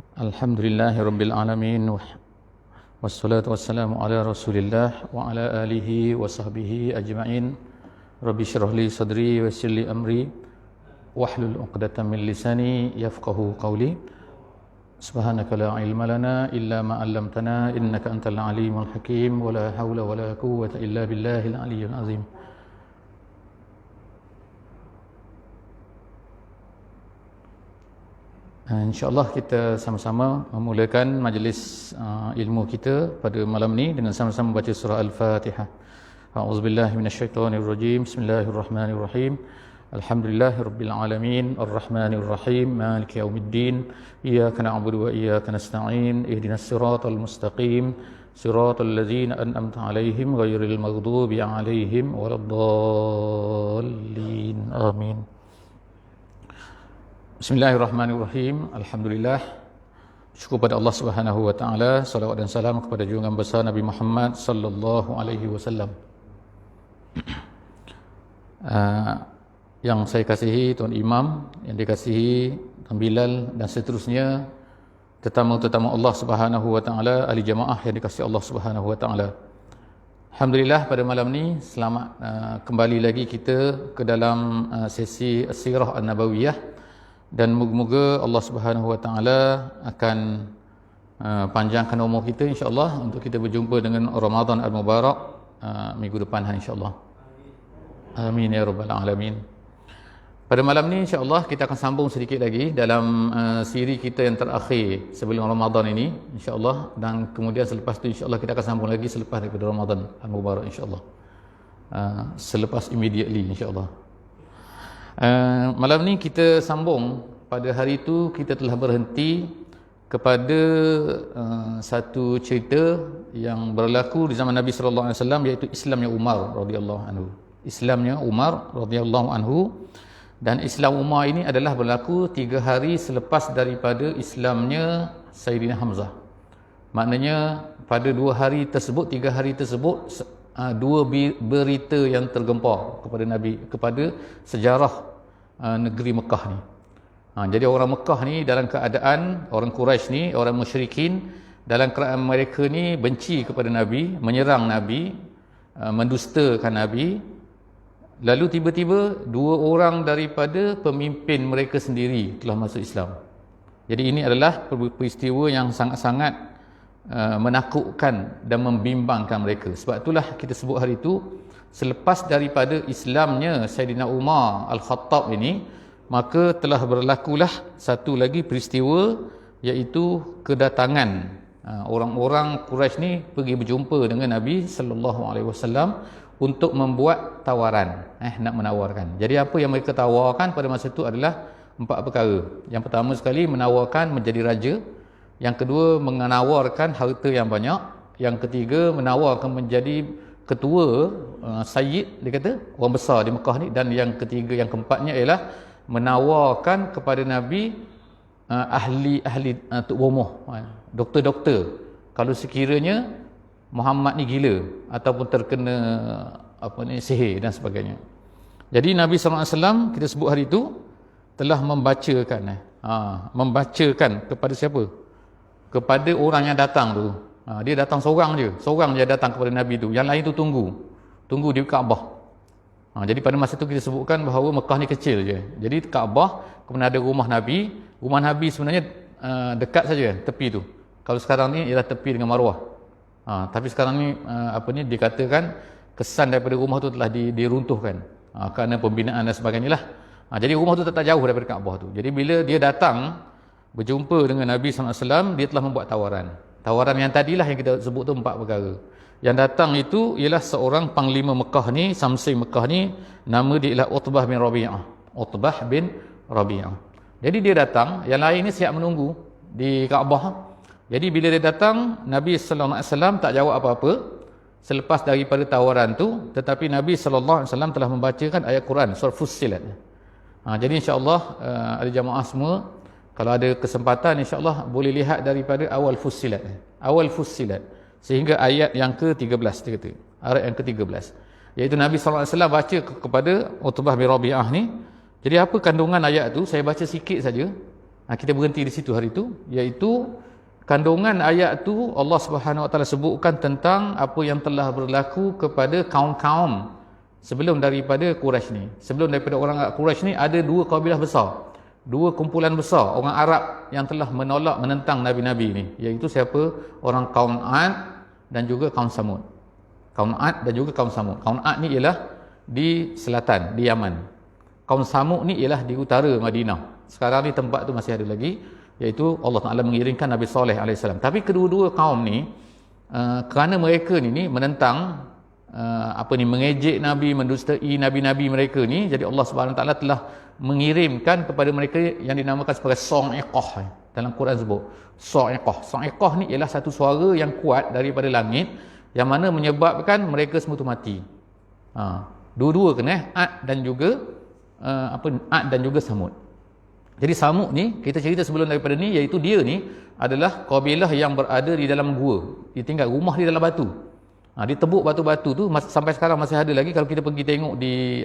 Alhamdulillahirabbil alamin wassalatu wassalamu ala Rasulillah wa ala alihi wa sahbihi ajma'in. Rabbi shrah li sadri wa yassir li amri wahlul 'uqdatam min lisani yafqahu qawli. Subhanaka la ilma lana illa ma 'allamtana innaka antal alimul hakim wa la haula wa la quwwata illa billahil aliyyil azim. InsyaAllah kita sama-sama memulakan majlis ilmu kita pada malam ni dengan sama-sama baca surah Al-Fatihah. A'udzubillahi minasyaitonirrajim. Bismillahirrahmanirrahim. Alhamdulillahirabbil alamin, arrahmanirrahim, maliki yaumiddin. Iyyaka na'budu wa iyyaka nasta'in. Ihdinas siratal mustaqim, siratal ladzina an'amta 'alaihim ghairil maghdubi 'alaihim waladdallin. Amin. Bismillahirrahmanirrahim. Alhamdulillah. Syukur pada Allah Subhanahu wa taala, salawat dan salam kepada junjungan besar Nabi Muhammad sallallahu alaihi wasallam. Yang saya kasihi Tuan Imam, yang dikasihi Tuan Bilal dan seterusnya, tetamu-tetamu Allah Subhanahu wa taala, ahli jamaah yang dikasihi Allah Subhanahu wa taala. Alhamdulillah, pada malam ni selamat kembali lagi kita ke dalam sesi As-Sirah An-Nabawiyah. Dan moga-moga Allah Subhanahu wa taala akan panjangkan umur kita insya-Allah untuk kita berjumpa dengan Ramadan Al-Mubarak minggu depan insya-Allah. Amin ya rabbal alamin. Pada malam ni insya-Allah kita akan sambung sedikit lagi dalam siri kita yang terakhir sebelum Ramadan ini insya-Allah, dan kemudian selepas tu insya-Allah kita akan sambung lagi selepas daripada Ramadan Al-Mubarak insya-Allah. Selepas immediately insya-Allah. Malam ni kita sambung. Pada hari itu kita telah berhenti kepada satu cerita yang berlaku di zaman Nabi sallallahu alaihi wasallam, iaitu Islamnya Umar radhiyallahu anhu. Islamnya Umar radhiyallahu anhu, dan Islam Umar ini adalah berlaku 3 hari selepas daripada Islamnya Sayyidina Hamzah. Maknanya pada 2 hari tersebut, 3 hari tersebut, 2 berita yang tergempar kepada Nabi, kepada sejarah negeri Mekah ni. Jadi orang Mekah ni dalam keadaan, orang Quraisy ni, orang musyrikin, dalam keadaan mereka ni benci kepada Nabi, menyerang Nabi, mendustakan Nabi. Lalu tiba-tiba 2 orang daripada pemimpin mereka sendiri telah masuk Islam. Jadi ini adalah peristiwa yang sangat-sangat menakutkan dan membimbangkan mereka. Sebab itulah kita sebut hari itu, selepas daripada Islamnya Sayyidina Umar Al-Khattab ini, maka telah berlakulah satu lagi peristiwa, iaitu kedatangan orang-orang Quraisy ni pergi berjumpa dengan Nabi sallallahu alaihi wasallam untuk membuat tawaran, nak menawarkan. Jadi apa yang mereka tawarkan pada masa itu adalah 4 perkara. Yang pertama sekali, menawarkan menjadi raja. Yang kedua, menawarkan harta yang banyak. Yang ketiga, menawarkan menjadi ketua, sayyid, dia kata, orang besar di Mekah ni. Dan yang ketiga, yang keempatnya ialah menawarkan kepada Nabi ahli-ahli tuk bomoh, doktor-doktor, kalau sekiranya Muhammad ni gila ataupun terkena sihir dan sebagainya. Jadi Nabi SAW, kita sebut hari itu, telah membacakan kepada siapa? Kepada orang yang datang tu. Dia datang seorang je datang kepada Nabi tu, yang lain tu tunggu di Kaabah. Jadi pada masa itu kita sebutkan bahawa Mekah ni kecil je. Jadi Kaabah, kemudian ada rumah Nabi. Rumah Nabi sebenarnya dekat saja tepi tu. Kalau sekarang ni ialah tepi dengan Marwah. Tapi sekarang ni dikatakan kesan daripada rumah tu telah diruntuhkan kerana pembinaan dan sebagainya lah. Jadi rumah tu tak jauh daripada Kaabah tu. Jadi bila dia datang berjumpa dengan Nabi SAW, dia telah membuat tawaran. Tawaran yang tadilah yang kita sebut tu 4 perkara. Yang datang itu ialah seorang panglima Mekah ni, Samsi Mekah ni, nama dia ialah Utbah bin Rabi'ah. Jadi dia datang, yang lain ni siap menunggu di Kaabah. Jadi bila dia datang, Nabi sallallahu alaihi wasallam tak jawab apa-apa selepas daripada tawaran tu, tetapi Nabi sallallahu alaihi wasallam telah membacakan ayat Quran surah Fussilat. Jadi insya-Allah ada jamaah semua, kalau ada kesempatan insya-Allah boleh lihat daripada awal Fussilat. Sehingga ayat yang ke-13 dia kata. Ayat yang ke-13. Iaitu Nabi sallallahu alaihi wasallam baca kepada Utbah bin Rabi'ah ni. Jadi apa kandungan ayat tu? Saya baca sikit saja. Kita berhenti di situ hari itu, iaitu kandungan ayat tu Allah Subhanahu Wa Taala sebutkan tentang apa yang telah berlaku kepada kaum-kaum sebelum daripada Quraisy ni. Sebelum daripada orang Quraisy ni ada dua kabilah besar, dua kumpulan besar orang Arab yang telah menolak menentang nabi-nabi ni, iaitu siapa? Orang kaum Ad dan juga kaum Samud. Kaum Ad dan juga kaum Samud. Kaum Ad ni ialah di selatan, di Yaman. Kaum Samud ni ialah di utara Madinah. Sekarang ni tempat tu masih ada lagi, iaitu Allah Ta'ala mengirimkan Nabi Saleh AS. Tapi kedua-dua kaum ni kerana mereka ni menentang mengejek Nabi, mendustai Nabi-Nabi mereka ni, jadi Allah Subhanahu Ta'ala telah mengirimkan kepada mereka yang dinamakan sebagai sa'iqah. Dalam Quran sebut sa'iqah. Sa'iqah ni ialah satu suara yang kuat daripada langit yang mana menyebabkan mereka semua tu mati. Dua-dua kena Ad dan juga Ad dan juga Samud. Jadi Samud ni kita cerita sebelum daripada ni, iaitu dia ni adalah kabilah yang berada di dalam gua. Dia tinggal rumah di dalam batu. Dia tebuk batu-batu tu sampai sekarang masih ada lagi. Kalau kita pergi tengok di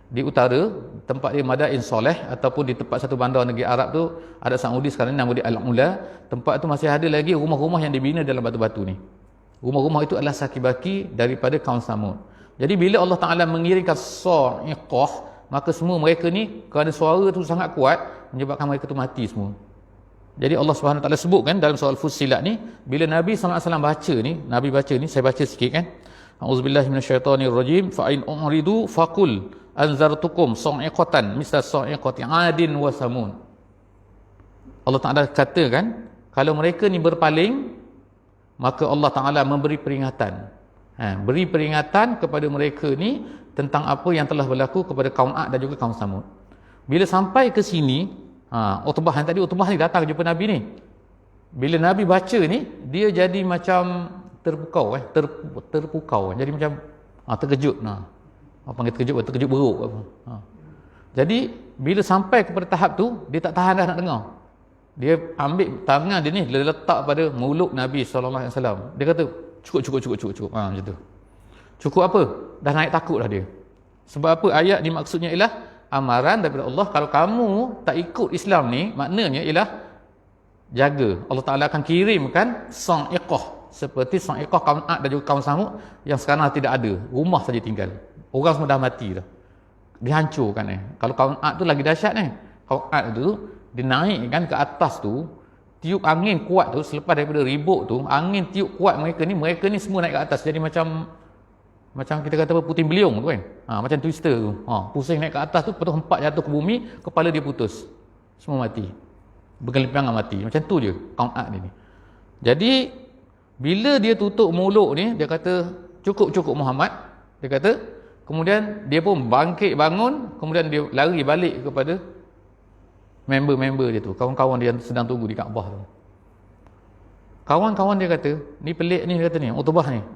di utara, tempat dia Madain Soleh, ataupun di tempat satu bandar negeri Arab tu, Arab Saudi sekarang ni, nama dia Al-Ula. Tempat tu masih ada lagi rumah-rumah yang dibina dalam batu-batu ni. Rumah-rumah itu adalah saki-baki daripada kaum Samud. Jadi bila Allah Ta'ala mengirimkan sa'iqah, maka semua mereka ni kerana suara tu sangat kuat menyebabkan mereka tu mati semua. Jadi Allah Subhanahu Wa Taala sebutkan dalam surah Fussilat ni, bila Nabi SAW baca ni, Nabi baca ni, saya baca sikit kan. A'udzubillahi minasyaitonirrajim. Fa in uridu faqul anzartukum sa'iqatan misla sa'iqati 'adin wa samud. Allah Ta'ala katakan, kalau mereka ni berpaling, maka Allah Ta'ala memberi peringatan. Beri peringatan kepada mereka ni tentang apa yang telah berlaku kepada kaum Ad dan juga kaum Samud. Bila sampai ke sini, Utbah yang tadi, Utbah ni datang jumpa Nabi ni. Bila Nabi baca ni, dia jadi macam terpukau, terpukau. Jadi macam terkejut. Apa panggil terkejut? Terkejut beruk. Jadi bila sampai kepada tahap tu, dia tak tahan dah nak dengar. Dia ambil tangan dia ni, dia letak pada mulut Nabi SAW. Dia kata, cukup. Macam tu. Cukup apa? Dah naik takut dah dia. Sebab apa? Ayat ni maksudnya ialah amaran daripada Allah. Kalau kamu tak ikut Islam ni, maknanya ialah jaga. Allah Ta'ala akan kirimkan sa'iqah, seperti sa'iqah kaum Ad dan juga kaum Samud yang sekarang tidak ada. Rumah saja tinggal. Orang semua dah mati dah. Dihancurkan. Kalau kaum Ad tu lagi dahsyat ni. Kaum Ad tu, dia naik kan ke atas tu, tiup angin kuat tu, selepas daripada ribut tu, angin tiup kuat mereka ni semua naik ke atas. Jadi macam kita kata puting beliung tu kan. Macam twister tu. Pusing naik ke atas tu, lepas tu hempat jatuh ke bumi, kepala dia putus. Semua mati. Bergelimpangan mati. Macam tu je kaum Ad ni. Jadi bila dia tutup mulut ni, dia kata cukup Muhammad. Dia kata, kemudian dia pun bangkit bangun, kemudian dia lari balik kepada member-member dia tu, kawan-kawan dia yang sedang tunggu di Kaabah tu. Kawan-kawan dia kata, ni pelik ni, dia kata ni,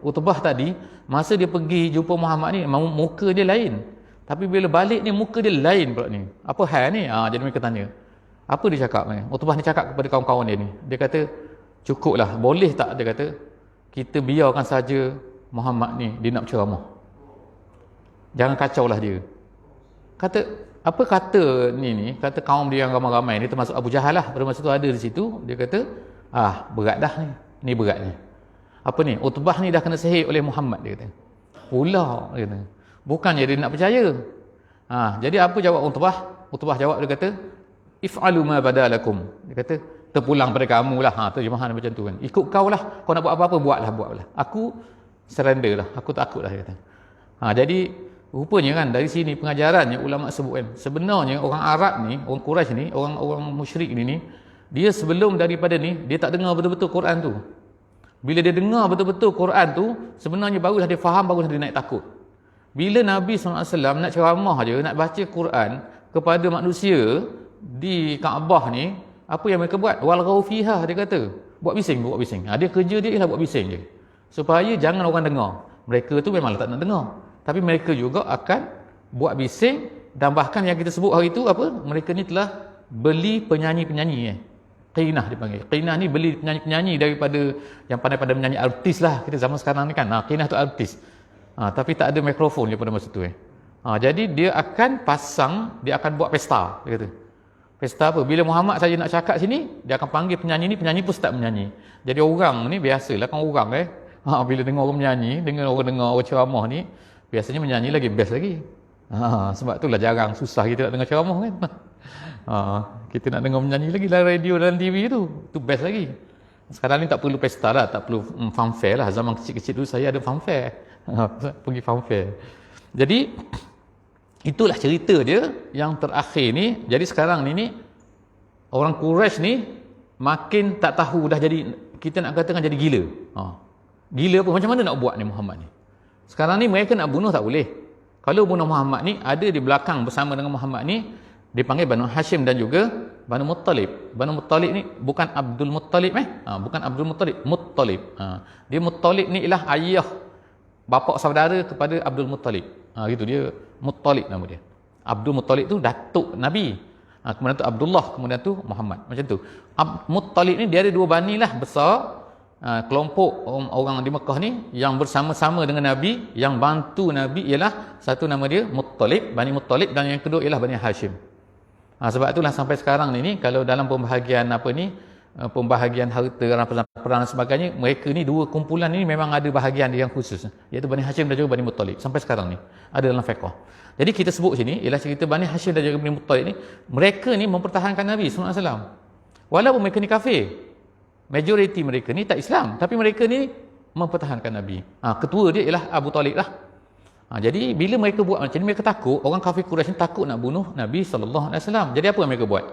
Utbah tadi, masa dia pergi jumpa Muhammad ni, muka dia lain. Tapi bila balik ni, muka dia lain pula ni. Apa hal ni? Jadi mereka tanya. Apa dia cakap ni? Utbah ni cakap kepada kawan-kawan dia ni. Dia kata, cukuplah, boleh tak, dia kata, kita biarkan saja Muhammad ni, dia nak berceramah. Jangan kacaulah dia. Kata, apa kata ni, kata kaum dia yang ramai-ramai ni, termasuk Abu Jahal lah, pada masa tu ada di situ. Dia kata, berat dah ni berat ni. Apa ni? Utbah ni dah kena sihir oleh Muhammad, dia kata. Pula, dia kata. Bukannya dia nak percaya. Jadi apa jawab Utbah? Utbah jawab, dia kata, if'alu ma badalakum. Dia kata, terpulang pada kamu lah. Terjemahan macam tu kan. Ikut kau lah. Kau nak buat apa-apa, buatlah. Aku surrender lah. Aku takut lah, dia kata. Jadi, rupanya kan, dari sini pengajaran yang ulama sebut kan. Sebenarnya orang Arab ni, orang Quraisy ni, orang musyrik ni, dia sebelum daripada ni, dia tak dengar betul-betul Quran tu. Bila dia dengar betul-betul Quran tu, sebenarnya barulah dia faham, barulah dia naik takut. Bila Nabi SAW nak ceramah je, nak baca Quran kepada manusia di Kaabah ni, apa yang mereka buat? Walghaw fiha, dia kata. Buat bising. Dia kerja dia ialah buat bising je. Supaya jangan orang dengar. Mereka tu memanglah tak nak dengar. Tapi mereka juga akan buat bising, dan bahkan yang kita sebut hari itu apa? Mereka ni telah beli penyanyi-penyanyi. Qinah dipanggil. Qinah ni beli penyanyi-penyanyi daripada yang pandai-pandai menyanyi, artis lah. Kita zaman sekarang ni kan. Qinah tu artis. Tapi tak ada mikrofon je pada masa tu. Jadi dia akan pasang, dia akan buat pesta. Dia kata. Pesta apa? Bila Muhammad saja nak cakap sini, dia akan panggil penyanyi ni, penyanyi pun start menyanyi. Jadi orang ni biasalah kan orang bila dengar orang menyanyi, dengar orang ceramah ni, biasanya menyanyi lagi best lagi. Sebab itulah jarang, susah kita nak dengar ceramah kan. Kita nak dengar menyanyi lagi dalam radio dan TV tu best lagi. Sekarang ni tak perlu pesta lah, tak perlu fanfare lah. Zaman kecil-kecil dulu saya ada fanfare. Pergi fanfare. Jadi itulah cerita dia yang terakhir ni. Jadi sekarang ni orang Quraisy ni makin tak tahu, dah jadi, kita nak katakan jadi gila. Gila apa? Macam mana nak buat ni Muhammad ni? Sekarang ni mereka nak bunuh tak boleh. Kalau bunuh Muhammad ni, ada di belakang bersama dengan Muhammad ni, dipanggil Banu Hashim dan juga Banu Muttalib. Banu Muttalib ni bukan Abdul Muttalib bukan Abdul Muttalib, Muttalib. Dia Muttalib ni ialah ayah, bapa saudara kepada Abdul Muttalib. Gitu dia, Muttalib nama dia. Abdul Muttalib tu datuk Nabi. Kemudian tu Abdullah, kemudian tu Muhammad. Macam tu. Muttalib ni dia ada dua bani lah besar. Kelompok orang di Mekah ni yang bersama-sama dengan Nabi, yang bantu Nabi ialah satu nama dia Muttalib, Bani Muttalib, dan yang kedua ialah Bani Hashim. Sebab itulah sampai sekarang ni kalau dalam pembahagian pembahagian harta, rampasan perang dan sebagainya, mereka ni dua kumpulan ni memang ada bahagian yang khusus, iaitu Bani Hashim dan juga Bani Muttalib. Sampai sekarang ni ada dalam fiqh. Jadi kita sebut sini ialah cerita Bani Hashim dan juga Bani Muttalib ni, mereka ni mempertahankan Nabi SAW. Walaupun mereka ni kafir, majoriti mereka ni tak Islam, tapi mereka ni mempertahankan Nabi. Ketua dia ialah Abu Talib lah. Jadi bila mereka buat macam ni, mereka takut, orang kafir Quraisy ni takut nak bunuh Nabi SAW. Jadi apa yang mereka buat?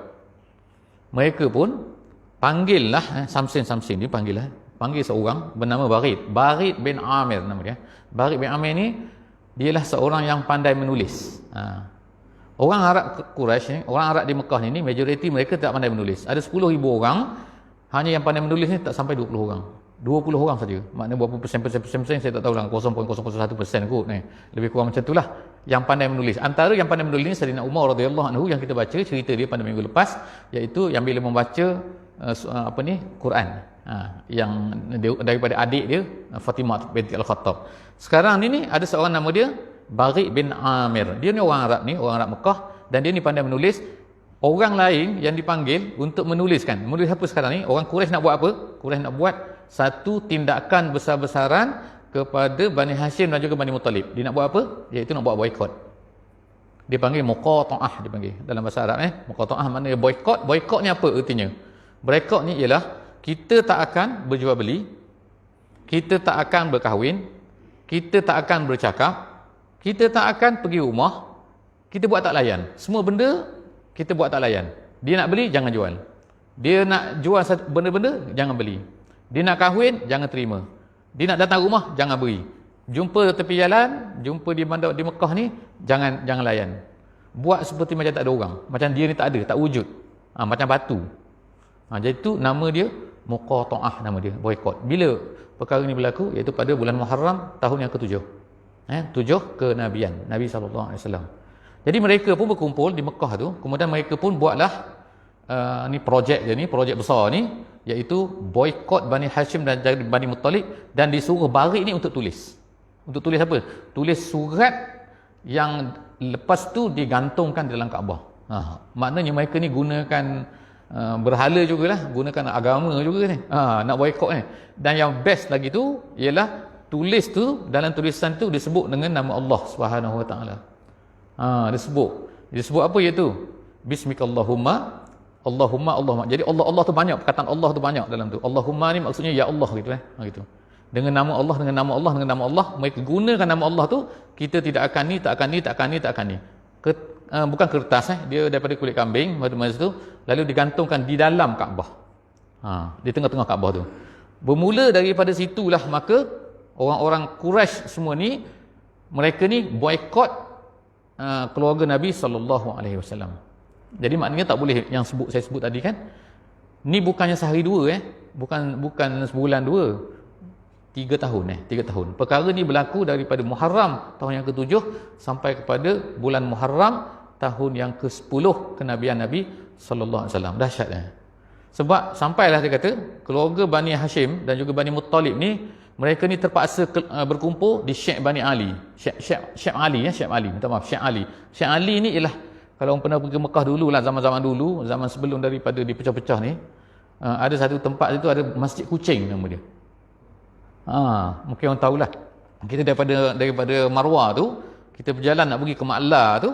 Mereka pun panggil lah Samsin dia panggil seorang bernama Barid bin Amir nama dia. Barid bin Amir ni dialah seorang yang pandai menulis. Orang Arab Quraisy ni, orang Arab di Mekah ni majoriti mereka tak pandai menulis. Ada 10,000 orang, hanya yang pandai menulis ni tak sampai 20 orang. 20 orang saja. Maknanya berapa persen saya tak tahu lah, 0.001% kot ni. Lebih kurang macam itulah yang pandai menulis. Antara yang pandai menulis ni Sayyidina Umar radhiyallahu anhu, yang kita baca cerita dia pada minggu lepas, iaitu yang bila membaca Quran. Yang daripada adik dia Fatimah binti Al-Khattab. Sekarang ni ada seorang nama dia Barid bin Amir. Dia ni orang Arab ni, orang Arab Mekah, dan dia ni pandai menulis. Orang lain yang dipanggil untuk menuliskan. Menulis apa sekarang ni? Orang Quraisy nak buat apa? Quraisy nak buat satu tindakan besar-besaran kepada Bani Hashim dan juga Bani Muttalib. Dia nak buat apa? Iaitu nak buat boykot. Dia panggil muqata'ah, dia panggil dalam bahasa Arab. Muqata'ah maknanya boykot. Boykot ni apa artinya? Boykot ni ialah kita tak akan berjual beli, kita tak akan berkahwin, kita tak akan bercakap, kita tak akan pergi rumah, kita buat tak layan. Semua benda kita buat tak layan. Dia nak beli, jangan jual. Dia nak jual benda-benda, jangan beli. Dia nak kahwin, jangan terima. Dia nak datang rumah, jangan beri. Jumpa tepi jalan, jumpa di bandar di Mekah ni, jangan layan. Buat seperti macam tak ada orang. Macam dia ni tak ada, tak wujud. Macam batu. Jadi tu nama dia muqata'ah, nama dia, boykot. Bila perkara ni berlaku? Iaitu pada bulan Muharram tahun yang ke-7. 7 kenabian Nabi SAW. Jadi mereka pun berkumpul di Mekah tu, kemudian mereka pun buatlah ni projek dia ni, projek besar ni, iaitu boykot Bani Hashim dan Bani Muttalib, dan disuruh Barid ni untuk tulis. Untuk tulis apa? Tulis surat yang lepas tu digantungkan dalam Kaabah. Maknanya mereka ni gunakan berhala jugalah, gunakan agama juga ni. Nak boykot ni. Dan yang best lagi tu ialah tulis tu, dalam tulisan tu disebut dengan nama Allah Subhanahu Wa Taala. Disebut apa iaitu? Bismikallahumma, Allahumma. Jadi Allah tu banyak, perkataan Allah tu banyak dalam tu. Allahumma ni maksudnya ya Allah gitu gitu. Dengan nama Allah, dengan nama Allah, dengan nama Allah, mereka gunakan nama Allah tu, kita tidak akan ni, tak akan ni, tak akan ni, tak akan ni. Bukan kertas dia daripada kulit kambing masa tu, lalu digantungkan di dalam Kaabah. Di tengah-tengah Kaabah tu. Bermula daripada situlah maka orang-orang Quraisy semua ni, mereka ni boykot keluarga Nabi SAW. Jadi maknanya tak boleh yang saya sebut tadi kan. Ni bukannya sehari dua bukan sebulan dua. 3 tahun 3 tahun. Perkara ni berlaku daripada Muharram tahun yang ke-7 sampai kepada bulan Muharram tahun yang ke-10 kenabian Nabi sallallahu alaihi wasallam. Dahsyat Sebab sampailah dia kata keluarga Bani Hashim dan juga Bani Muttalib ni, mereka ni terpaksa berkumpul di Syekh Bani Ali. Syekh Ali, minta maaf, Syekh Ali. Syekh Ali ni ialah Kalau orang pernah pergi Mekah dulu lah, zaman-zaman dulu, zaman sebelum daripada dipecah-pecah ni, ada satu tempat itu ada Masjid Kucing nama dia. Mungkin orang tahulah. Kita daripada Marwah tu, kita berjalan nak pergi ke Ma'la tu.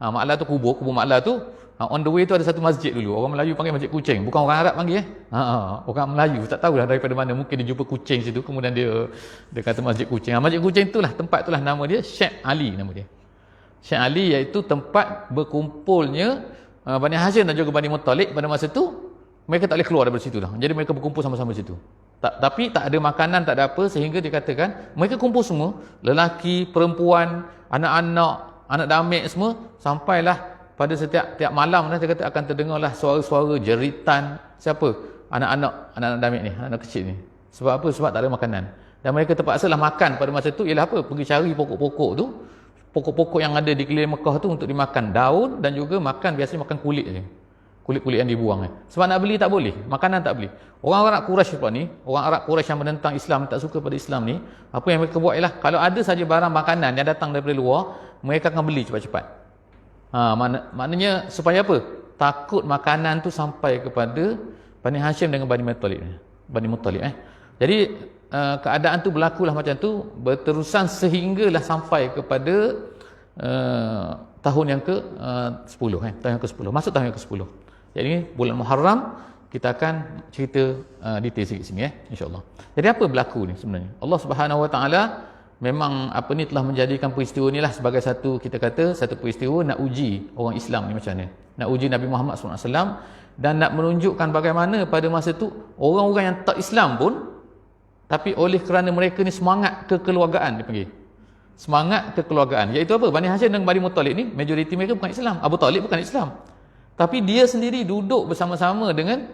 Ma'la tu kubur Ma'la tu. On the way tu ada satu masjid dulu. Orang Melayu panggil Masjid Kucing. Bukan orang Arab panggil. Orang Melayu tak tahulah daripada mana. Mungkin dia jumpa kucing situ, kemudian dia kata Masjid Kucing. Masjid Kucing itulah, tempat itulah nama dia Syekh Ali nama dia. Syekh Ali iaitu tempat berkumpulnya Bani Hashim dan juga Bani Muttalib pada masa tu. Mereka tak boleh keluar daripada situ dah. Jadi mereka berkumpul sama-sama di situ. Tapi tak ada makanan, tak ada apa, sehingga dikatakan mereka kumpul semua, lelaki, perempuan, anak-anak, anak damik semua, sampailah pada setiap malam dia kata akan terdengarlah suara-suara jeritan siapa? Anak-anak damik ni, anak kecil ni. Sebab apa? Sebab tak ada makanan. Dan mereka terpaksalah makan pada masa tu ialah apa? Pergi cari pokok-pokok tu. Pokok-pokok yang ada di keliling Mekah tu untuk dimakan, daun dan juga makan, biasanya makan kulit je. Kulit-kulit yang dibuang. Sebab nak beli tak boleh, makanan tak boleh. Orang Arab Quraisy pula ni, orang Arab Quraisy yang menentang Islam, tak suka pada Islam ni, apa yang mereka buat ialah kalau ada saja barang makanan yang datang daripada luar, mereka akan beli cepat-cepat. Maknanya supaya apa? Takut makanan tu sampai kepada Bani Hashim dengan Bani Muttalib. Jadi keadaan tu berlakulah macam tu, berterusan sehinggalah sampai kepada tahun yang ke-10, tahun yang ke-10, masuk tahun yang ke-10. Jadi bulan Muharram kita akan cerita detail sikit sini insya-Allah. Jadi apa berlaku ni sebenarnya? Allah Subhanahu Wa Taala memang telah menjadikan peristiwa inilah sebagai satu peristiwa nak uji orang Islam ni macam mana. Nak uji Nabi Muhammad SAW dan nak menunjukkan bagaimana pada masa tu orang-orang yang tak Islam pun, tapi oleh kerana mereka ni semangat kekeluargaan dipanggil. Semangat kekeluargaan. Iaitu apa? Bani Hashim dan Bani Muttalib ni majoriti mereka bukan Islam. Abu Talib bukan Islam. Tapi dia sendiri duduk bersama-sama dengan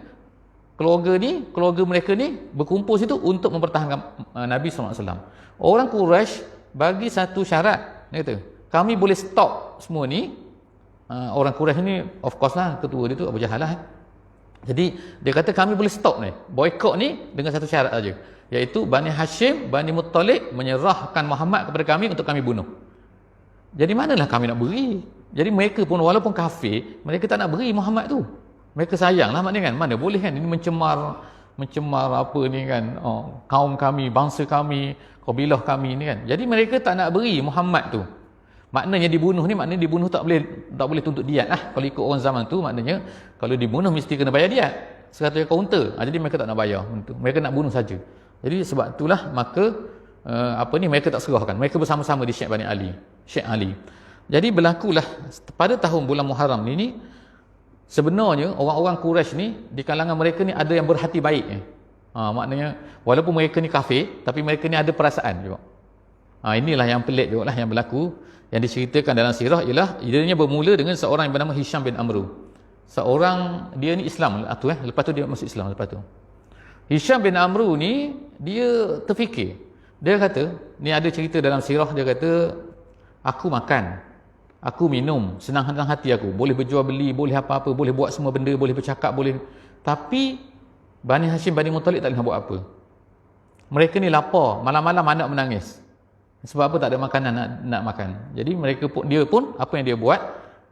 keluarga mereka ni berkumpul situ untuk mempertahankan Nabi SAW. Orang Quraisy bagi satu syarat, dia kata, kami boleh stop semua ni. Orang Quraisy ni of course lah, ketua dia tu Abu Jahal lah. Jadi dia kata kami boleh stop ni, boykot ni dengan satu syarat saja, iaitu Bani Hashim, Bani Muttalib menyerahkan Muhammad kepada kami untuk kami bunuh. Jadi manalah kami nak beri? Jadi mereka pun walaupun kafir, mereka tak nak beri Muhammad tu. Mereka sayanglah, maknanya kan, mana boleh kan, ini mencemar apa ni kan, kaum kami, bangsa kami, kabilah kami ni kan. Jadi mereka tak nak beri Muhammad tu. Maknanya dibunuh ni, maknanya dibunuh tak boleh tuntut diat lah. Kalau ikut orang zaman tu, maknanya kalau dibunuh mesti kena bayar diat. 100 ekor unta. Jadi mereka tak nak bayar. Mereka nak bunuh saja. Jadi sebab itulah maka mereka tak serahkan. Mereka bersama-sama di Syekh Ali. Jadi berlakulah pada tahun bulan Muharram ni sebenarnya orang-orang Quraisy ni di kalangan mereka ni ada yang berhati baik. Maknanya walaupun mereka ni kafir, tapi mereka ni ada perasaan juga. Inilah yang pelik juga lah yang berlaku, yang diceritakan dalam sirah ialah ianya bermula dengan seorang yang bernama Hisham bin Amru. Seorang dia ni Islam lepas tu dia masuk Islam lepas tu. Hisham bin Amru ni dia terfikir. Dia kata, ni ada cerita dalam sirah, dia kata, aku makan, aku minum, senang-senang hati aku, boleh berjual beli, boleh apa-apa, boleh buat semua benda, boleh bercakap, boleh. Tapi Bani Hashim, Bani Muttalib tak boleh buat apa. Mereka ni lapar, malam-malam anak menangis. Sebab apa? Tak ada makanan nak makan. Jadi dia pun apa yang dia buat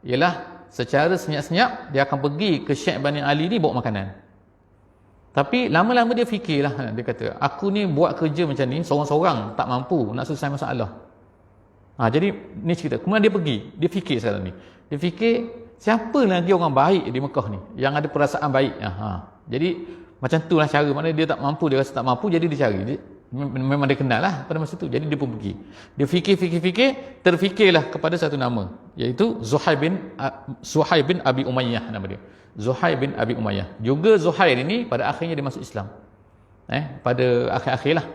ialah secara senyap-senyap dia akan pergi ke Syekh Bani Ali ni bawa makanan. Tapi lama-lama dia fikirlah, dia kata, aku ni buat kerja macam ni seorang-seorang tak mampu nak selesai masalah. Jadi ni cerita. Kemudian dia fikir sekarang ni. Dia fikir siapa lagi orang baik di Mekah ni yang ada perasaan baik. Jadi macam tu lah cara, maknanya dia tak mampu, dia rasa tak mampu, jadi dia cari. Memang dia kenal lah pada masa tu. Jadi dia pun pergi. Dia fikir, terfikirlah kepada satu nama, iaitu Zuhair bin Abi Umayyah nama dia. Zuhair bin Abi Umayyah. Juga Zuhair ini pada akhirnya dia masuk Islam. Pada akhir-akhir lah.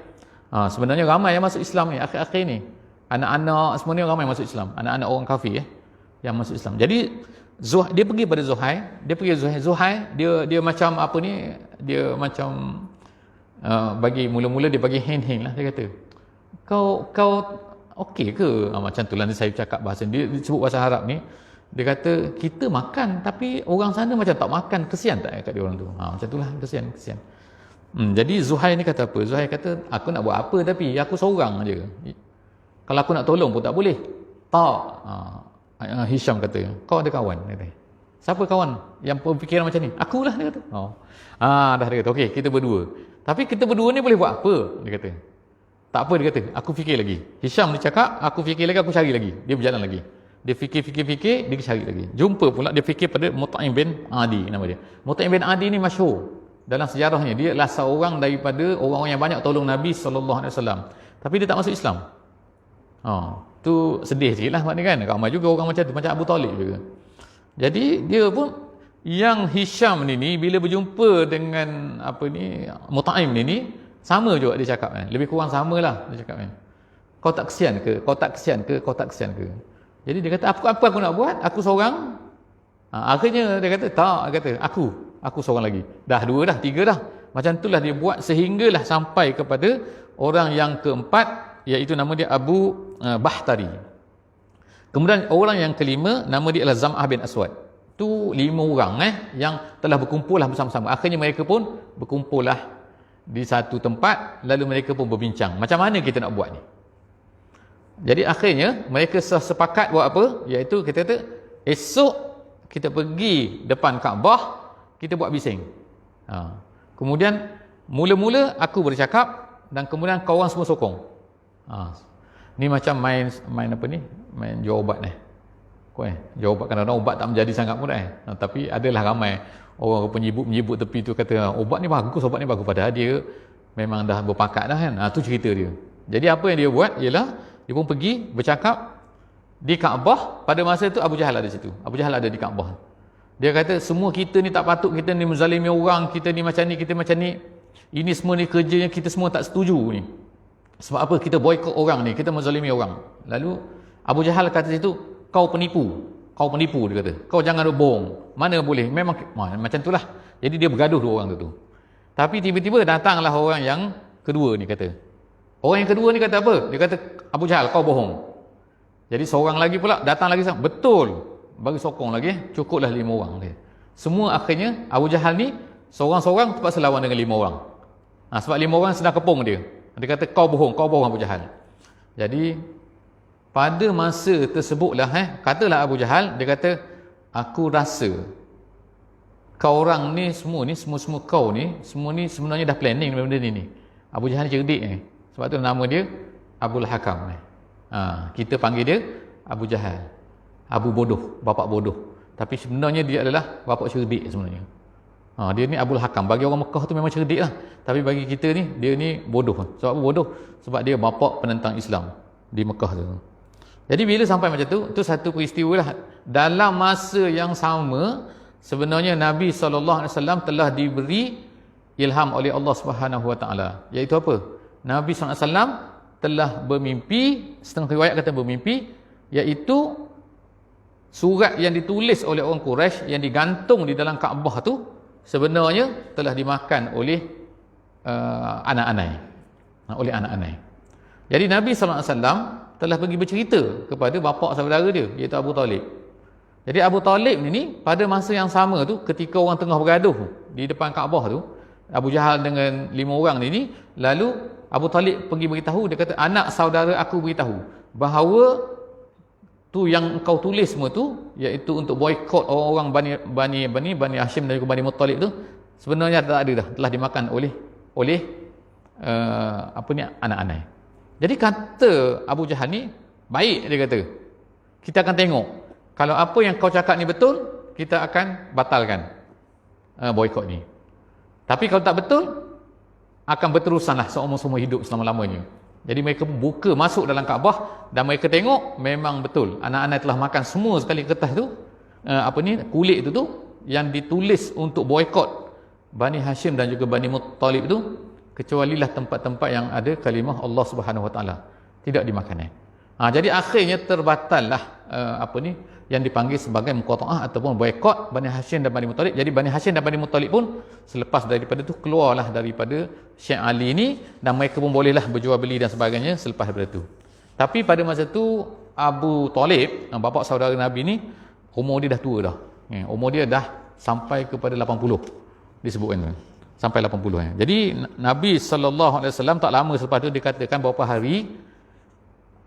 Sebenarnya ramai yang masuk Islam ni akhir-akhir ni. Anak-anak semua ni ramai masuk Islam. Anak-anak orang kafir yang masuk Islam. Jadi dia pergi pada Zuhair. Zuhair dia macam apa ni? Dia macam bagi mula-mula dia bagi hint lah, dia kata, kau okey ke? Macam tu lah saya cakap bahasa dia sebut bahasa Arab ni. Dia kata kita makan tapi orang sana macam tak makan, kesian tak kat dia orang tu. Macam tu lah, kesian. Jadi Zuhair ni kata apa? Zuhair kata, aku nak buat apa tapi aku seorang aja. Kalau aku nak tolong pun tak boleh. Tak. Hisham kata, kau ada kawan? Dia kata, siapa kawan yang berfikiran macam ni? Akulah, dia kata. Dah dia kata, okey, kita berdua. Tapi kita berdua ni boleh buat apa? Dia kata. Tak apa, dia kata, aku fikir lagi. Hisham dia cakap, aku fikir lagi, aku cari lagi. Dia berjalan lagi. Dia fikir, dia cari lagi. Jumpa pula, dia fikir pada Mut'im bin Adi nama dia. Mut'im bin Adi ni masyhur dalam sejarahnya. Dia adalah seorang daripada orang-orang yang banyak tolong Nabi SAW. Tapi dia tak masuk Islam. Tu sedih sikit lah maknanya kan. Ramai juga orang macam tu, macam Abu Talib juga. Jadi dia pun, yang Hisham ni bila berjumpa dengan Mut'im ni sama juga dia cakap kan. Lebih kurang samalah dia cakap kan. Kau tak kesian ke? Kau tak kesian ke? Kau tak kesian ke? Jadi dia kata, apa aku nak buat? Aku seorang. Akhirnya dia kata, tak, dia kata, aku seorang lagi. Dah 2 dah, 3 dah. Macam itulah dia buat sehinggalah sampai kepada orang yang keempat, iaitu nama dia Abu Bahtari. Kemudian orang yang kelima, nama dia adalah Zam'ah bin Aswad. Tu 5 orang yang telah berkumpul bersama-sama. Akhirnya mereka pun berkumpul di satu tempat, lalu mereka pun berbincang. Macam mana kita nak buat ni? Jadi akhirnya mereka sepakat buat apa? Iaitu kita kata, esok kita pergi depan Kaabah, kita buat bising. Kemudian mula-mula aku bercakap dan kemudian kawan semua sokong. Ni macam main apa ni? Main jual ubat ni. Jual ubat, kadang-kadang ubat tak menjadi sangat pun tapi adalah ramai orang penyibuk tepi tu kata, ubat ni bagus, padahal dia memang dah berpakat dah kan. Tu cerita dia. Jadi apa yang dia buat ialah dia pun pergi bercakap di Kaabah. Pada masa itu Abu Jahal ada situ. Abu Jahal ada di Kaabah. Dia kata, semua kita ni tak patut, kita ni menzalimi orang, kita ni macam ni, kita macam ni. Ini semua ni kerjanya kita semua tak setuju ni. Sebab apa? Kita boykot orang ni, kita menzalimi orang. Lalu Abu Jahal kata situ, kau penipu, dia kata. Kau jangan bohong. Mana boleh? Memang macam itulah. Jadi dia bergaduh 2 orang tu. Tapi tiba-tiba datanglah orang yang kedua ni kata. Orang yang kedua ni kata apa? Dia kata, Abu Jahal, kau bohong. Jadi seorang lagi pula datang lagi, betul. Bagi sokong lagi, cukuplah 5 orang dia. Semua akhirnya Abu Jahal ni seorang-seorang terpaksa lawan dengan 5 orang. Sebab 5 orang sedang kepung dia. Dia kata, kau bohong Abu Jahal. Jadi pada masa tersebutlah katalah Abu Jahal, dia kata, aku rasa kau orang ni semua kau ni semua ni sebenarnya dah planning benda ni. Abu Jahal ni cerdik ni. Sebab tu nama dia Abul Hakam. Kita panggil dia Abu Jahal. Abu bodoh, bapak bodoh. Tapi sebenarnya dia adalah bapak cerdik sebenarnya. Dia ni Abul Hakam. Bagi orang Mekah tu memang cerdik lah. Tapi bagi kita ni, dia ni bodoh. Sebab apa bodoh? Sebab dia bapak penentang Islam di Mekah tu. Jadi bila sampai macam tu satu peristiwa lah. Dalam masa yang sama, sebenarnya Nabi SAW telah diberi ilham oleh Allah Subhanahu Wa Taala. Iaitu apa? Nabi SAW telah bermimpi, setengah riwayat kata bermimpi, iaitu surat yang ditulis oleh orang Quraisy yang digantung di dalam Kaabah tu sebenarnya telah dimakan oleh anak-anak. Jadi Nabi SAW telah pergi bercerita kepada bapa saudara dia, iaitu Abu Talib. Jadi Abu Talib ni pada masa yang sama tu, ketika orang tengah bergaduh di depan Kaabah tu, Abu Jahal dengan 5 orang ni, lalu Abu Talib pergi beritahu, dia kata, anak saudara aku beritahu bahawa tu yang engkau tulis semua tu, iaitu untuk boykot orang-orang Bani Hashim dan juga Bani Muttalib tu, sebenarnya tak ada dah, telah dimakan oleh anak-anak. Jadi kata Abu Jahal ni, baik, dia kata, kita akan tengok kalau apa yang kau cakap ni betul, kita akan batalkan boykot ni. Tapi kalau tak betul, akan berterusanlah seumur-umur hidup selama-lamanya. Jadi mereka buka masuk dalam Kaabah dan mereka tengok memang betul anak-anak telah makan semua sekali kertas tu, kulit itu tu yang ditulis untuk boykot Bani Hashim dan juga Bani Muttalib tu, kecualilah tempat-tempat yang ada kalimah Allah Subhanahu Wa Taala tidak dimakan. Jadi akhirnya terbatallah yang dipanggil sebagai muqata'ah ataupun boykot Bani Hashim dan Bani Muttalib. Jadi Bani Hashim dan Bani Muttalib pun selepas daripada tu keluarlah daripada Syekh Ali ni, dan mereka pun bolehlah berjual beli dan sebagainya selepas daripada tu. Tapi pada masa tu Abu Talib, bapa saudara Nabi ni, umur dia dah tua dah. Umur dia dah sampai kepada 80 disebutkan. Sampai 80. Jadi Nabi SAW tak lama selepas tu dikatakan beberapa hari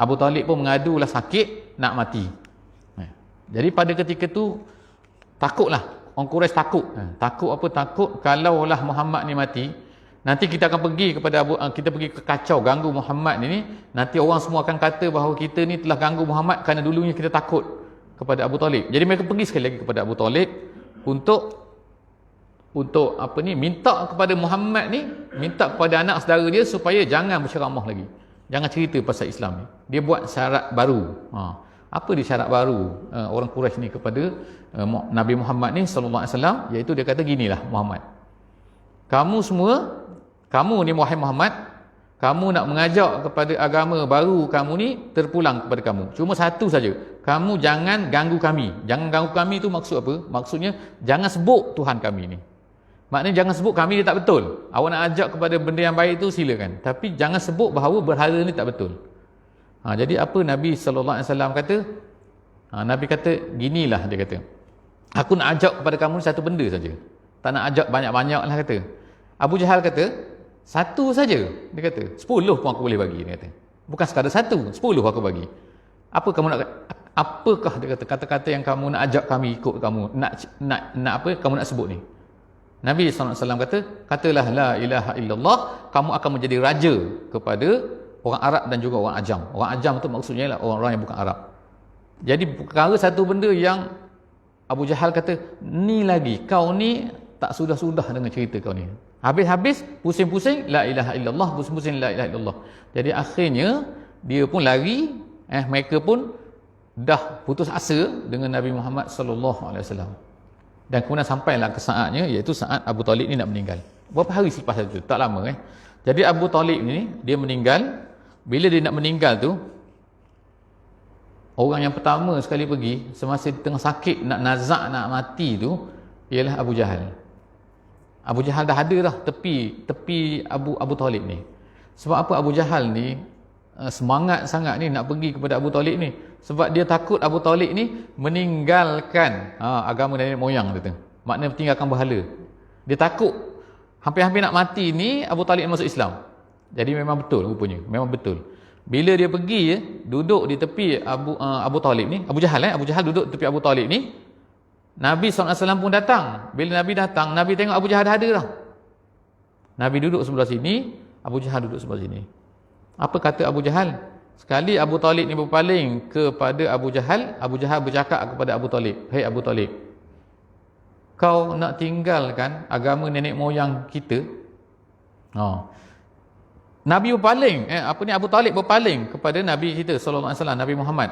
Abu Talib pun mengadulah sakit nak mati. Jadi pada ketika tu takutlah. Orang Quraisy takut. Takut apa? Takut kalaulah Muhammad ni mati, nanti kita akan pergi kepada kita pergi ke kacau, ganggu Muhammad ni, nanti orang semua akan kata bahawa kita ni telah ganggu Muhammad kerana dulunya kita takut kepada Abu Talib. Jadi mereka pergi sekali lagi kepada Abu Talib untuk apa ni, minta kepada Muhammad ni, minta kepada anak saudara dia supaya jangan berceramah lagi, jangan cerita pasal Islam ni. Dia buat syarat baru. Apa dia syarat baru orang Quraisy ni kepada Nabi Muhammad ni sallallahu alaihi wasallam, iaitu dia kata ginilah, Muhammad, kamu semua, kamu ni wahai Muhammad, kamu nak mengajak kepada agama baru kamu ni, terpulang kepada kamu. Cuma satu saja, kamu jangan ganggu kami. Jangan ganggu kami tu maksud apa? Maksudnya jangan sebut Tuhan kami ni. Maknanya jangan sebut kami dia tak betul. Awak nak ajak kepada benda yang baik tu silakan, tapi jangan sebut bahawa berhala ni tak betul. Jadi apa Nabi sallallahu alaihi wasallam kata? Nabi kata ginilah, dia kata, aku nak ajak kepada kamu satu benda saja. Tak nak ajak banyak-banyak lah, kata. Abu Jahal kata, satu saja. Dia kata, 10 pun aku boleh bagi, dia kata. Bukan sekadar satu, 10 aku bagi. Apa kamu nak, apakah, dia kata, kata-kata yang kamu nak ajak kami ikut kamu, nak apa kamu nak sebut ni? Nabi SAW kata, katalah la ilaha illallah, kamu akan menjadi raja kepada orang Arab dan juga orang Ajam. Orang Ajam tu maksudnya lah orang-orang yang bukan Arab. Jadi perkara satu benda yang Abu Jahal kata, ni lagi, kau ni tak sudah-sudah dengan cerita kau ni. Habis-habis, pusing-pusing, la ilaha illallah, pusing-pusing, la ilaha illallah. Jadi akhirnya, dia pun lari, mereka pun dah putus asa dengan Nabi Muhammad SAW. Dan kemudian sampailah ke saatnya, iaitu saat Abu Talib ni nak meninggal. Berapa hari selepas itu? Tak lama. Jadi Abu Talib ni, dia meninggal. Bila dia nak meninggal tu, orang yang pertama sekali pergi, semasa dia tengah sakit, nak nazak, nak mati tu, ialah Abu Jahal. Abu Jahal dah ada dah tepi Abu Talib ni. Sebab apa Abu Jahal ni semangat sangat ni nak pergi kepada Abu Talib ni? Sebab dia takut Abu Talib ni meninggalkan agama nenek moyang dia tu. Maknanya tinggalkan berhala. Dia takut hampir-hampir nak mati ni Abu Talib masuk Islam. Jadi memang betul rupanya, memang betul. Bila dia pergi duduk di tepi Abu Talib ni, Abu Jahal duduk tepi Abu Talib ni, Nabi SAW pun datang. Bila Nabi datang, Nabi tengok Abu Jahal dah ada dah. Nabi duduk sebelah sini, Abu Jahal duduk sebelah sini. Apa kata Abu Jahal? Sekali Abu Talib ni berpaling kepada Abu Jahal bercakap kepada Abu Talib, "Hei Abu Talib, kau nak tinggalkan agama nenek moyang kita?" Nabi berpaling, Abu Talib berpaling kepada Nabi kita sallallahu alaihi wasallam, Nabi Muhammad.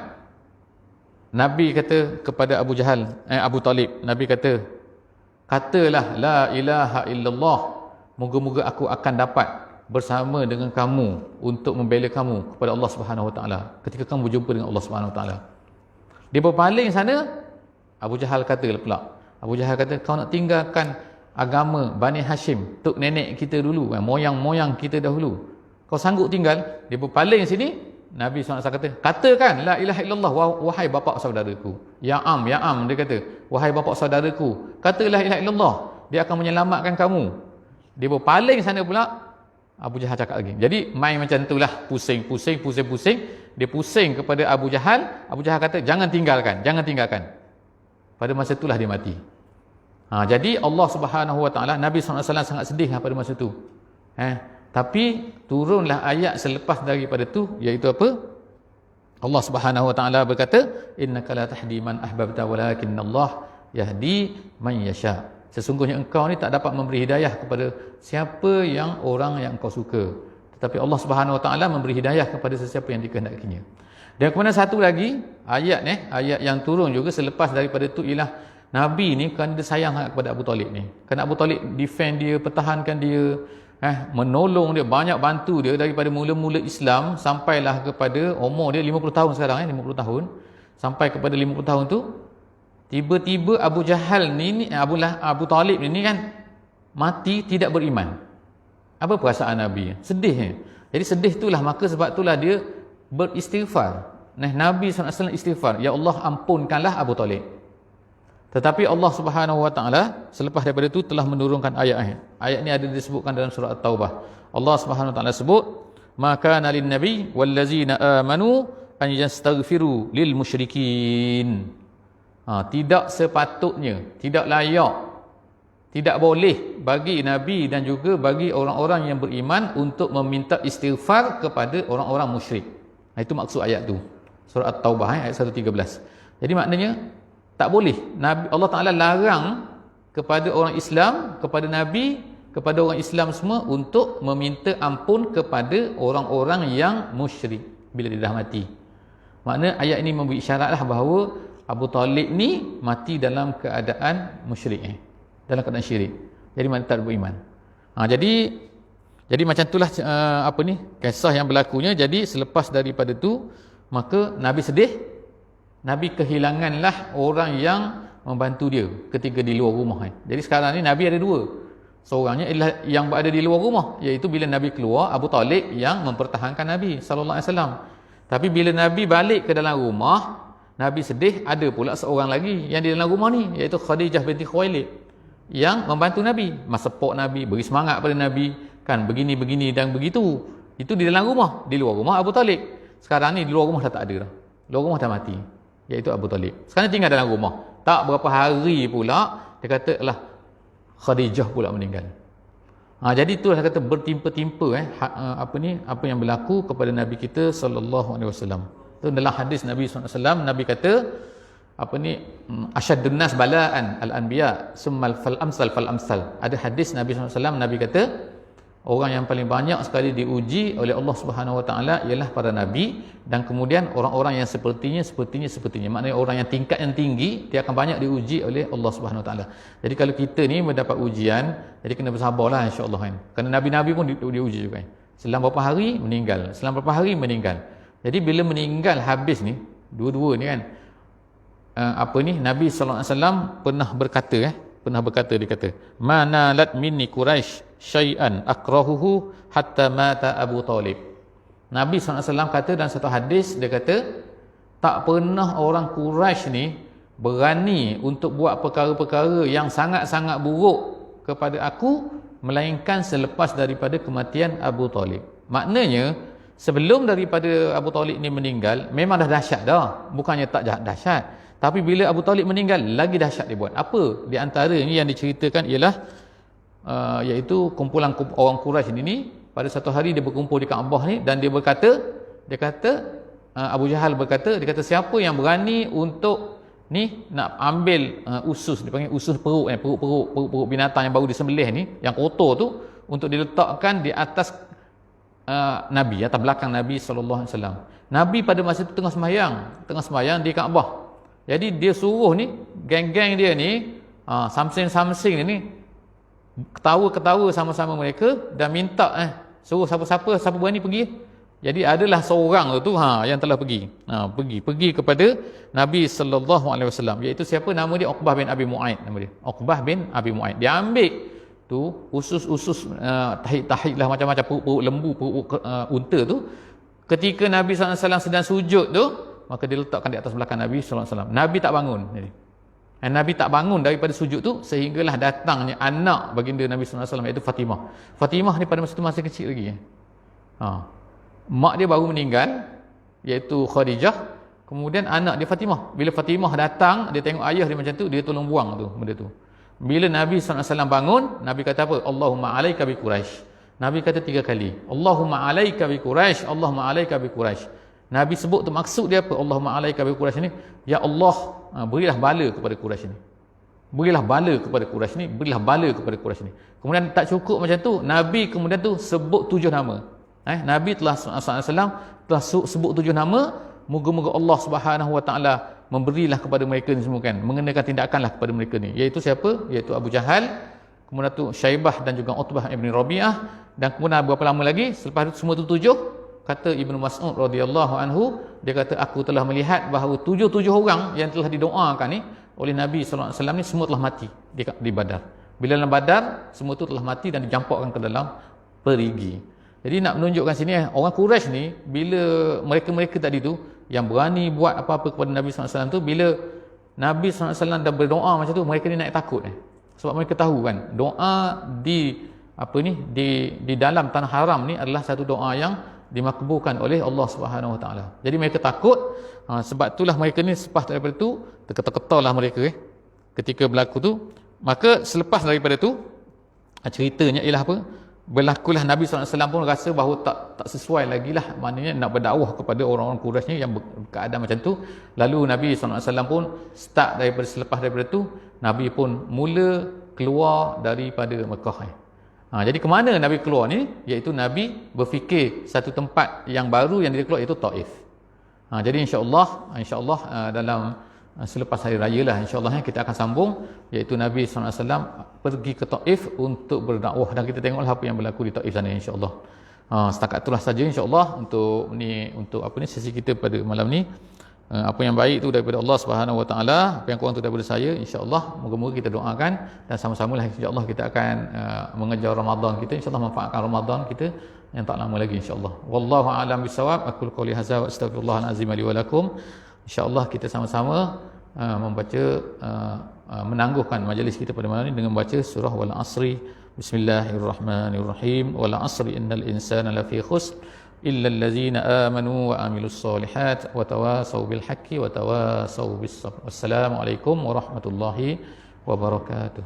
Nabi kata kepada Abu Talib, Nabi kata, katalah la ilaha illallah, moga-moga aku akan dapat bersama dengan kamu untuk membela kamu kepada Allah Subhanahu Wa Taala ketika kamu berjumpa dengan Allah Subhanahu Wa Taala. Dia berpaling sana, Abu Jahal kata pula, Abu Jahal kata, kau nak tinggalkan agama Bani Hashim, tok nenek kita dulu, moyang-moyang kita dahulu, kau sanggup tinggal? Dia berpaling sini, Nabi SAW kata, katakan la ilaha illallah, wahai bapa saudaraku. Ya am, dia kata, wahai bapa saudaraku, kata la ilaha illallah, dia akan menyelamatkan kamu. Dia berpaling sana pula, Abu Jahal cakap lagi. Jadi main macam itulah, pusing. Dia pusing kepada Abu Jahal. Abu Jahal kata, jangan tinggalkan. Pada masa itulah dia mati. Jadi Allah Subhanahu Wa Taala, Nabi SAW sangat sedih pada masa itu. Tapi turunlah ayat selepas daripada tu, iaitu apa? Allah Subhanahu Wa Taala berkata, innaka la tahdi man ahbabta walakinnallaha yahdi man yasha. Sesungguhnya engkau ni tak dapat memberi hidayah kepada siapa yang orang yang engkau suka, tetapi Allah Subhanahu Wa Taala memberi hidayah kepada sesiapa yang dikehendakinya. Dan kemudian satu lagi ayat yang turun juga selepas daripada itu ialah Nabi ni kerana dia sayang sangat kepada Abu Talib ni. Kerana Abu Talib defend dia, pertahankan dia, menolong dia, banyak bantu dia daripada mula-mula Islam sampailah kepada umur dia 50 tahun sekarang, 50 tahun. Sampai kepada 50 tahun tu, tiba-tiba Abu Jahal ni Abu Talib ni kan mati tidak beriman. Apa perasaan Nabi? Sedih. Jadi sedih itulah, maka sebab itulah dia beristighfar. Nabi SAW istighfar, ya Allah ampunkanlah Abu Talib. Tetapi Allah Subhanahu Wa Taala selepas daripada itu telah menurunkan ayat. Ayat ni ada disebutkan dalam surah At-Taubah. Allah Subhanahu Wa Taala sebut, maka nalin nabi wallazina amanu an yastaghfiru lil musyrikin. Tidak sepatutnya, tidak layak, tidak boleh bagi Nabi dan juga bagi orang-orang yang beriman untuk meminta istighfar kepada orang-orang musyrik. Itu maksud ayat tu. Surah At-Taubah ayat 113. Jadi maknanya tak boleh. Allah Ta'ala larang kepada orang Islam, kepada Nabi, kepada orang Islam semua untuk meminta ampun kepada orang-orang yang musyrik bila dia dah mati. Makna ayat ini memberi isyaratlah bahawa Abu Talib ni mati dalam keadaan musyrik, dalam keadaan syirik. Jadi mana tak beriman. Jadi macam itulah kisah yang berlakunya. Jadi selepas daripada tu, maka Nabi sedih. Nabi kehilanganlah orang yang membantu dia ketika di luar rumah. Jadi sekarang ni Nabi ada dua. Seorangnya ialah yang berada di luar rumah, iaitu bila Nabi keluar, Abu Talib yang mempertahankan Nabi sallallahu alaihi wasallam. Tapi bila Nabi balik ke dalam rumah, Nabi sedih, ada pula seorang lagi yang di dalam rumah ni, iaitu Khadijah binti Khuwailid, yang membantu Nabi, support Nabi, beri semangat pada Nabi, kan begini dan begitu. Itu di dalam rumah. Di luar rumah Abu Talib. Sekarang ni di luar rumah dah tak ada dah. Luar rumah dah mati, iaitu Abu Talib. Sekarang tinggal dalam rumah. Tak berapa hari pula dia kata lah Khadijah pula meninggal. Jadi itulah kata bertimpa-timpa apa yang berlaku kepada Nabi kita sallallahu alaihi wasallam. Itu dalam hadis Nabi sallallahu alaihi wasallam, Nabi kata asyaddun nas bala'an al-anbiya summal fal amsal. Ada hadis Nabi sallallahu alaihi wasallam, Nabi kata orang yang paling banyak sekali diuji oleh Allah Subhanahu wa taala ialah para nabi, dan kemudian orang-orang yang sepertinya. Maknanya orang yang tingkat yang tinggi, dia akan banyak diuji oleh Allah Subhanahu wa taala. Jadi kalau kita ni mendapat ujian, jadi kena bersabarlah insya-Allah kan. Kerana nabi-nabi pun diuji juga kan. Selang berapa hari meninggal. Jadi bila meninggal habis ni, dua-dua ni kan, Nabi sallallahu alaihi wasallam pernah berkata, dia kata, "Manalat minni Quraisy syai'an akrahuhu hatta mata Abu Talib." Nabi SAW kata dalam satu hadis, dia kata tak pernah orang Quraisy ni berani untuk buat perkara-perkara yang sangat-sangat buruk kepada aku melainkan selepas daripada kematian Abu Talib. Maknanya sebelum daripada Abu Talib ni meninggal memang dah dahsyat dah, bukannya tak dahsyat, tapi bila Abu Talib meninggal lagi dahsyat dia buat. Apa di antaranya yang diceritakan ialah iaitu kumpulan orang Quraisy ini pada satu hari dia berkumpul di Kaabah ni, dan dia kata Abu Jahal berkata, dia kata siapa yang berani untuk ni nak ambil usus, dia panggil usus perut binatang yang baru disembelih ni, yang kotor tu, untuk diletakkan di atas Nabi, atas belakang Nabi sallallahu alaihi wasallam. Nabi pada masa itu tengah sembahyang di Kaabah. Jadi dia suruh ni geng-geng dia ni samsing ni ketawa-ketawa sama-sama mereka, dan minta suruh siapa berani pergi. Jadi adalah seorang tu yang telah pergi kepada Nabi sallallahu alaihi wasallam, iaitu siapa? Nama dia Uqbah bin Abi Mu'aid. Dia ambil tu usus tahid lah, macam-macam perut lembu, perut unta tu. Ketika Nabi sallallahu alaihi wasallam sedang sujud tu, maka diletakkan di atas belakang Nabi sallallahu alaihi wasallam. Nabi tak bangun. Nabi tak bangun daripada sujud tu, sehinggalah datangnya anak baginda Nabi sallallahu alaihi wasallam, iaitu Fatimah. Fatimah ni pada masa tu masih kecil lagi. Mak dia baru meninggal, iaitu Khadijah. Kemudian anak dia Fatimah. Bila Fatimah datang, dia tengok ayah dia macam tu, dia tolong buang tu benda tu. Bila Nabi sallallahu alaihi wasallam bangun, Nabi kata apa? Allahumma alaika bi Quraisy. Nabi kata 3 kali. Allahumma alaika bi Quraisy, Allahumma alaika bi Quraisy. Nabi sebut tu maksud dia apa? Allahumma alaika bi Quraisy ni, ya Allah, berilah bala kepada Quraisy ni. Berilah bala kepada Quraisy ni. Kemudian tak cukup macam tu, Nabi kemudian tu sebut 7 nama. Nabi telah sebut 7 nama. Moga-moga Allah Subhanahu wa taala memberilah kepada mereka ni semua kan, mengenakan tindakanlah kepada mereka ni. Iaitu siapa? Iaitu Abu Jahal, kemudian tu Syaibah dan juga Utbah ibn Rabi'ah, dan kemudian berapa lama lagi selepas itu semua tu 7. Kata Ibnu Mas'ud radhiyallahu anhu, dia kata aku telah melihat bahawa 7 orang yang telah didoakan ni oleh Nabi sallallahu alaihi wasallam ni semua telah mati di Badar. Bila dalam Badar semua tu telah mati dan dicampakkan ke dalam perigi. Jadi nak menunjukkan sini orang Quraisy ni, bila mereka tadi tu yang berani buat apa-apa kepada Nabi sallallahu alaihi wasallam tu, bila Nabi sallallahu alaihi wasallam dah berdoa macam tu, mereka ni naik takut sebab mereka tahu kan doa di dalam tanah haram ni adalah satu doa yang dimakbulkan oleh Allah Subhanahu Wa Taala. Jadi mereka takut, sebab itulah mereka ni selepas daripada tu terketar-ketarlah mereka ketika berlaku tu. Maka selepas daripada tu ceritanya ialah apa? Berlakulah Nabi SAW pun rasa bahawa tak sesuai lagi lah, maknanya nak berdakwah kepada orang-orang Quraisy ni yang berkeadaan macam tu. Lalu Nabi SAW pun start daripada selepas daripada tu, Nabi pun mula keluar daripada Mekah. Jadi ke mana Nabi keluar ni? Iaitu Nabi berfikir satu tempat yang baru yang dia keluar, iaitu Taif. Jadi insya-Allah dalam selepas hari raya lah insya-Allah kita akan sambung, iaitu Nabi SAW pergi ke Taif untuk berdakwah, dan kita tengoklah apa yang berlaku di Taif sana insya-Allah. Setakat itulah saja insya-Allah untuk sesi kita pada malam ni. Apa yang baik tu daripada Allah Subhanahu Wa Taala, apa yang kurang tu daripada saya, insya-Allah moga-moga kita doakan dan sama-samalah insya-Allah kita akan mengejar Ramadan kita, insya-Allah manfaatkan Ramadan kita yang tak lama lagi insya-Allah. Wallahu a'lam bissawab. Aku qouli hadza wa astaghfirullahal azim li wa lakum. InsyaAllah kita sama-sama membaca, menangguhkan majlis kita pada malam ini dengan membaca surah Wal Asri. Bismillahirrahmanirrahim. Wal Asri innal insana lafi khusr illa allazina amanu wa amilus solihat wa tawasaw bil haqqi wa tawasaw bis sabr. Wassalamualaikum warahmatullahi wabarakatuh.